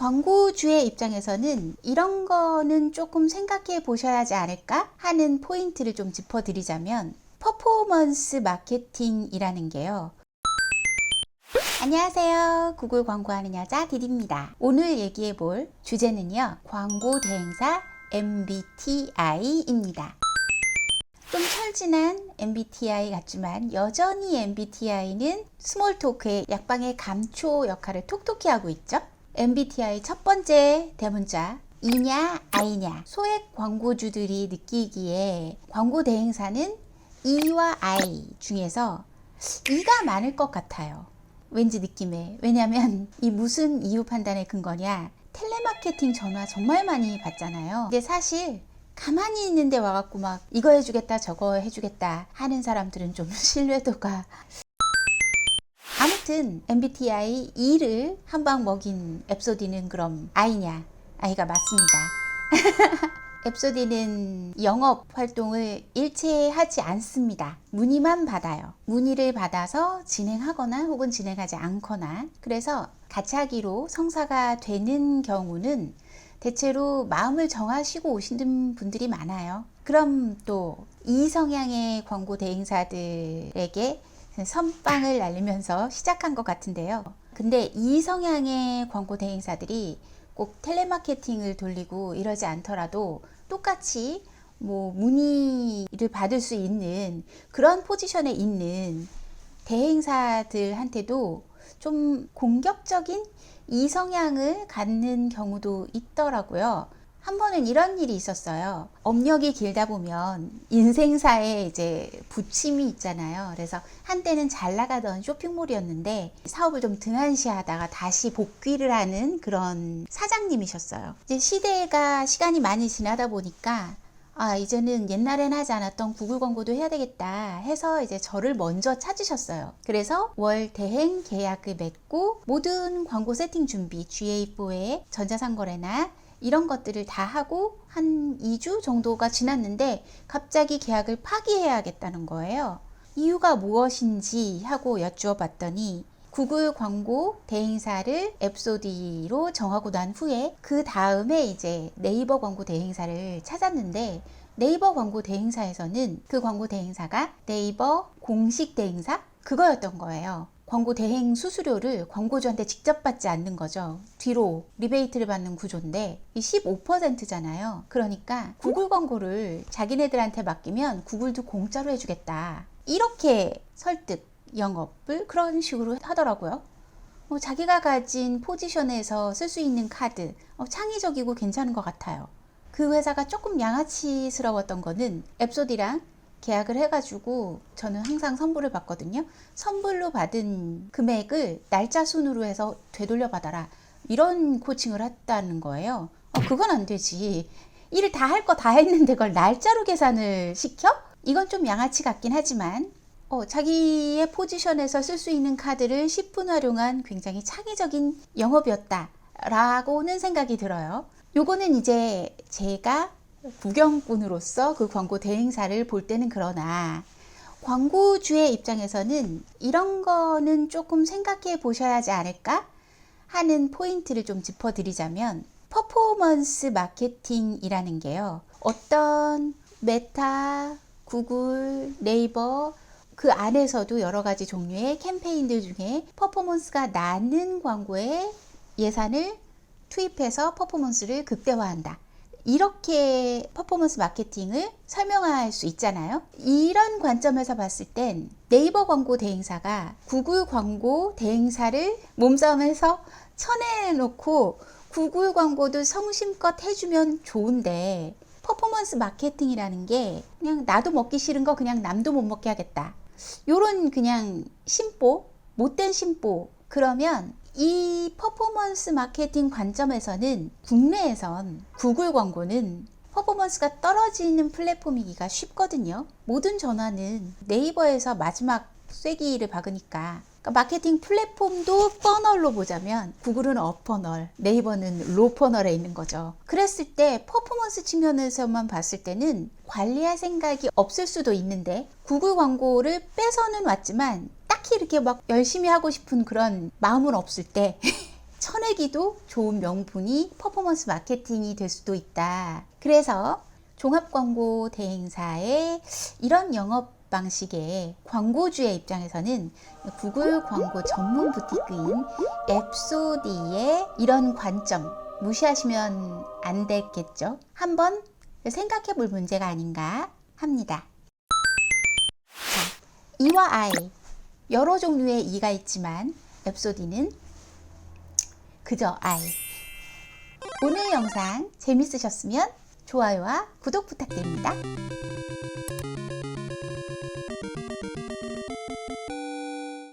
광고주의 입장에서는 이런 거는 조금 생각해 보셔야 하지 않을까 하는 포인트를 좀 짚어드리자면, 퍼포먼스 마케팅이라는 게요. 안녕하세요. 구글 광고하는 여자 디디입니다. 오늘 얘기해 볼 주제는요, 광고 대행사 MBTI입니다. 좀 철진한 MBTI 같지만 여전히 MBTI는 스몰 토크의 약방의 감초 역할을 톡톡히 하고 있죠. MBTI 첫 번째 대문자, E냐 I냐. 소액 광고주들이 느끼기에 광고 대행사는 E와 I 중에서 E가 많을 것 같아요. 왠지 느낌에. 왜냐면 이 무슨 이유 판단의 근거냐, 텔레마케팅 전화 정말 많이 받잖아요. 근데 사실 가만히 있는데 와갖고 막 이거 해주겠다 저거 해주겠다 하는 사람들은 좀 신뢰도가. 아무튼 MBTI E를 한 방 먹인 앱소디는 그럼 I냐? I가 맞습니다. 앱소디는 영업 활동을 일체 하지 않습니다. 문의만 받아요. 문의를 받아서 진행하거나 혹은 진행하지 않거나. 그래서 같이 하기로 성사가 되는 경우는 대체로 마음을 정하시고 오시는 분들이 많아요. 그럼 또 이 성향의 광고 대행사들에게 선빵을 날리면서 시작한 것 같은데요. 근데 이 성향의 광고 대행사들이 꼭 텔레마케팅을 돌리고 이러지 않더라도 똑같이 뭐 문의를 받을 수 있는 그런 포지션에 있는 대행사들한테도 좀 공격적인 이 성향을 갖는 경우도 있더라고요. 한 번은 이런 일이 있었어요. 업력이 길다 보면 인생사에 이제 부침이 있잖아요. 그래서 한때는 잘 나가던 쇼핑몰이었는데 사업을 좀 등한시하다가 다시 복귀를 하는 그런 사장님이셨어요. 이제 시간이 많이 지나다 보니까 이제는 옛날엔 하지 않았던 구글 광고도 해야 되겠다 해서 이제 저를 먼저 찾으셨어요. 그래서 월 대행 계약을 맺고 모든 광고 세팅 준비, GA4에 전자상거래나 이런 것들을 다 하고 한 2주 정도가 지났는데 갑자기 계약을 파기해야겠다는 거예요. 이유가 무엇인지 하고 여쭈어 봤더니 구글 광고 대행사를 앱소디로 정하고 난 후에 그 다음에 이제 네이버 광고 대행사를 찾았는데, 네이버 광고 대행사에서는 그 광고 대행사가 네이버 공식 대행사 그거였던 거예요. 광고 대행 수수료를 광고주한테 직접 받지 않는 거죠. 뒤로 리베이트를 받는 구조인데 이 15%잖아요. 그러니까 구글 광고를 자기네들한테 맡기면 구글도 공짜로 해주겠다. 이렇게 설득, 영업을 그런 식으로 하더라고요. 자기가 가진 포지션에서 쓸 수 있는 카드, 창의적이고 괜찮은 것 같아요. 그 회사가 조금 양아치스러웠던 거는 앱소디랑 계약을 해가지고 저는 항상 선불을 받거든요. 선불로 받은 금액을 날짜 순으로 해서 되돌려 받아라, 이런 코칭을 했다는 거예요. 그건 안 되지. 일을 다 할 거 다 했는데 그걸 날짜로 계산을 시켜? 이건 좀 양아치 같긴 하지만 자기의 포지션에서 쓸 수 있는 카드를 10분 활용한 굉장히 창의적인 영업이었다라고는 생각이 들어요. 요거는 이제 제가 구경꾼으로서 그 광고 대행사를 볼 때는 그러나, 광고주의 입장에서는 이런 거는 조금 생각해 보셔야 하지 않을까 하는 포인트를 좀 짚어드리자면, 퍼포먼스 마케팅이라는 게요, 어떤 메타, 구글, 네이버 그 안에서도 여러 가지 종류의 캠페인들 중에 퍼포먼스가 나는 광고에 예산을 투입해서 퍼포먼스를 극대화한다, 이렇게 퍼포먼스 마케팅을 설명할 수 있잖아요. 이런 관점에서 봤을 땐 네이버 광고 대행사가 구글 광고 대행사를 몸싸움에서 쳐내놓고 구글 광고도 성심껏 해주면 좋은데, 퍼포먼스 마케팅이라는 게 그냥 나도 먹기 싫은 거 그냥 남도 못 먹게 하겠다, 요런 그냥 심보, 못된 심보. 그러면 이 퍼포먼스 마케팅 관점에서는 국내에선 구글 광고는 퍼포먼스가 떨어지는 플랫폼이기가 쉽거든요. 모든 전화는 네이버에서 마지막 쐐기를 박으니까. 그러니까 마케팅 플랫폼도 퍼널로 보자면 구글은 어퍼널, 네이버는 로퍼널에 있는 거죠. 그랬을 때 퍼포먼스 측면에서만 봤을 때는 관리할 생각이 없을 수도 있는데, 구글 광고를 빼서는 왔지만 딱히 이렇게 막 열심히 하고 싶은 그런 마음은 없을 때 쳐내기도 좋은 명분이 퍼포먼스 마케팅이 될 수도 있다. 그래서 종합광고 대행사의 이런 영업 방식의 광고주의 입장에서는 구글 광고 전문 부티크인 앱소디의 이런 관점 무시하시면 안 되겠죠. 한번 생각해 볼 문제가 아닌가 합니다. 자, E와 I, 여러 종류의 E가 있지만 앱소디는 그저 I. 오늘 영상 재밌으셨으면 좋아요와 구독 부탁드립니다.